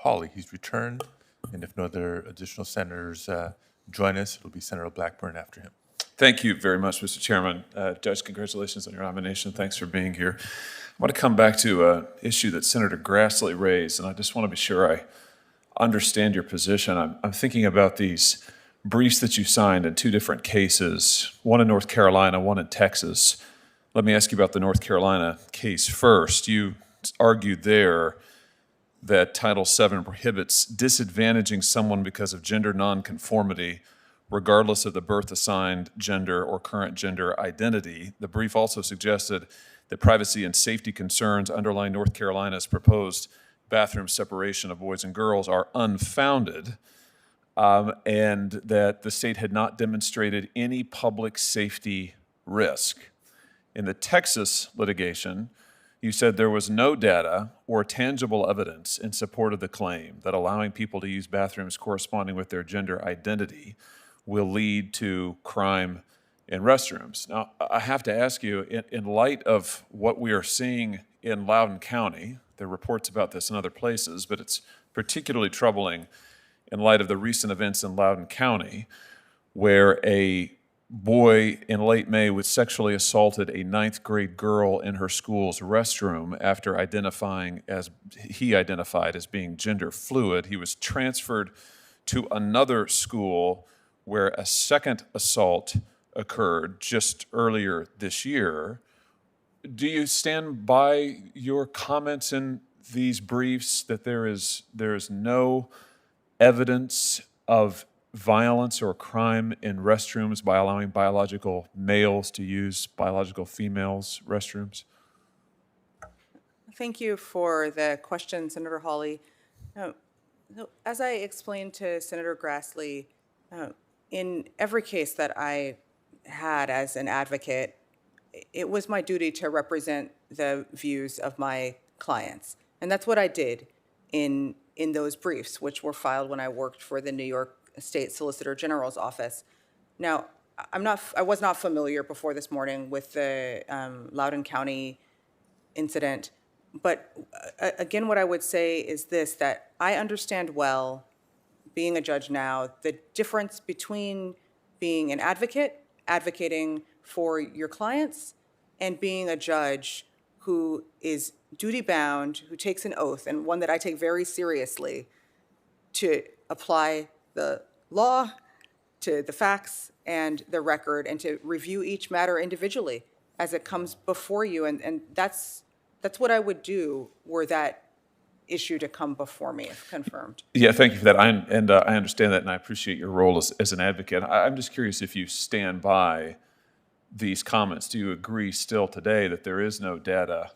Hawley. He's returned, and if no other additional senators join us, it'll be Senator Blackburn after him. Thank you very much, Mr. Chairman. Judge, congratulations on your nomination. Thanks for being here. I want to come back to an issue that Senator Grassley raised, and I just want to be sure I understand your position. I'm thinking about these briefs that you signed in two different cases, one in North Carolina, one in Texas. Let me ask you about the North Carolina case first. You argued there that Title VII prohibits disadvantaging someone because of gender nonconformity, regardless of the birth-assigned gender or current gender identity. The brief also suggested that privacy and safety concerns underlying North Carolina's proposed bathroom separation of boys and girls are unfounded, and that the state had not demonstrated any public safety risk. In the Texas litigation, you said there was no data or tangible evidence in support of the claim that allowing people to use bathrooms corresponding with their gender identity will lead to crime in restrooms. Now, I have to ask you, in light of what we are seeing in Loudoun County, there are reports about this in other places, but it's particularly troubling in light of the recent events in Loudoun County, where a boy in late May was sexually assaulted a 9th grade girl in her school's restroom after he identified as being gender fluid. He was transferred to another school where a second assault occurred just earlier this year. Do you stand by your comments in these briefs that there is no evidence of violence or crime in restrooms by allowing biological males to use biological females' restrooms? Thank you for the question, Senator Hawley. As I explained to Senator Grassley, in every case that I had as an advocate, it was my duty to represent the views of my clients. And that's what I did in those briefs, which were filed when I worked for the New York State Solicitor General's office. Now, I was not familiar before this morning with the Loudoun County incident, but again, what I would say is this, that I understand well, being a judge now, the difference between being an advocate, advocating for your clients, and being a judge who is duty-bound, who takes an oath, and one that I take very seriously, to apply the law to the facts and the record, and to review each matter individually as it comes before you. And that's what I would do were that issue to come before me, if confirmed. Yeah, thank you for that. I understand that, and I appreciate your role as an advocate. I'm just curious if you stand by these comments. Do you agree still today that there is no data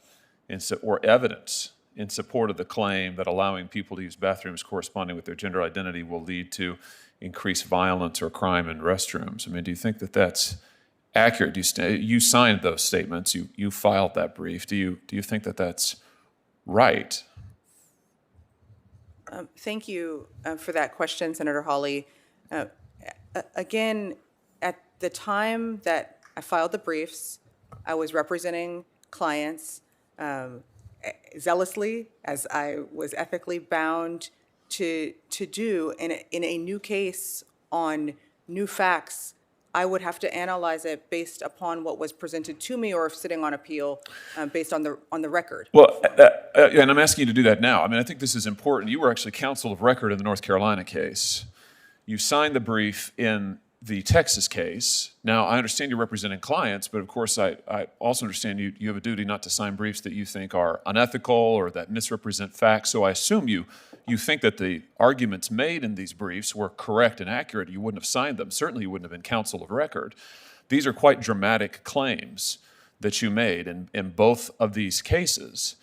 or evidence in support of the claim that allowing people to use bathrooms corresponding with their gender identity will lead to increased violence or crime in restrooms? I mean, do you think that that's accurate? You signed those statements. You filed that brief. Do you think that that's right? Thank you for that question, Senator Hawley. Again, at the time that I filed the briefs, I was representing clients zealously, as I was ethically bound to do. In a new case on new facts, I would have to analyze it based upon what was presented to me, or if sitting on appeal based on the record. Well, and I'm asking you to do that now. I mean, I think this is important. You were actually counsel of record in the North Carolina case. You signed the brief in the Texas case. Now, I understand you're representing clients, but of course, I also understand you have a duty not to sign briefs that you think are unethical or that misrepresent facts. So I assume you think that the arguments made in these briefs were correct and accurate. You wouldn't have signed them. Certainly, you wouldn't have been counsel of record. These are quite dramatic claims that you made in both of these cases.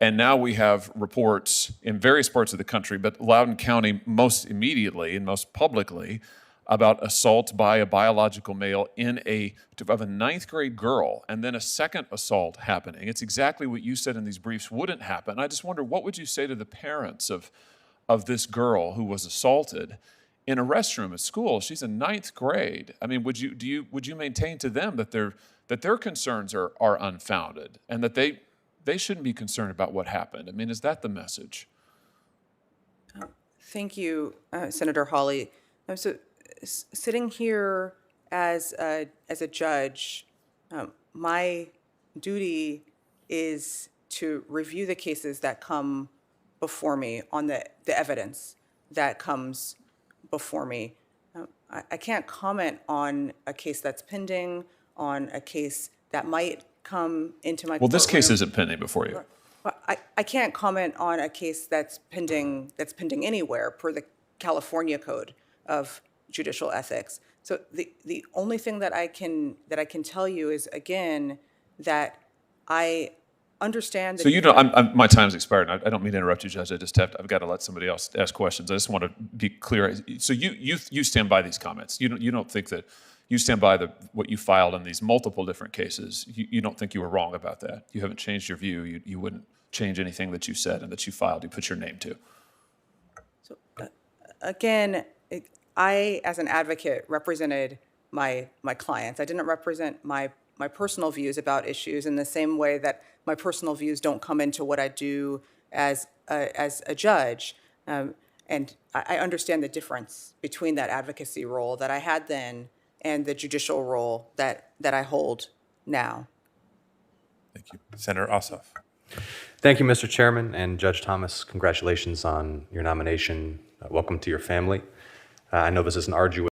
And now we have reports in various parts of the country, but Loudoun County most immediately and most publicly, about assault by a biological male of a 9th grade girl, and then a second assault happening. It's exactly what you said in these briefs wouldn't happen. I just wonder, what would you say to the parents of this girl who was assaulted in a restroom at school? She's in 9th grade. I mean, would you maintain to them that their concerns are unfounded, and that they shouldn't be concerned about what happened? I mean, is that the message? Thank you, Senator Hawley. Sitting here as a judge, my duty is to review the cases that come before me on the evidence that comes before me. I can't comment on a case that's pending, on a case that might come into my Well, this case courtroom. isn't pending before you. Well, I can't comment on a case that's pending anywhere per the California Code of Judicial Ethics. So the only thing that I can tell you is, again, that I understand that. So you know, my time's expired. I don't mean to interrupt you, Judge. I've got to let somebody else ask questions. I just want to be clear. So you stand by these comments. You don't think that you stand by what you filed in these multiple different cases. You don't think you were wrong about that. You haven't changed your view. You wouldn't change anything that you said and that you filed. You put your name to. So again, I, as an advocate, represented my clients. I didn't represent my personal views about issues in the same way that my personal views don't come into what I do as a judge. And I understand the difference between that advocacy role that I had then and the judicial role that I hold now. Thank you. Senator Ossoff. Thank you, Mr. Chairman, and Judge Thomas, congratulations on your nomination. Welcome to your family. I know this is an arduous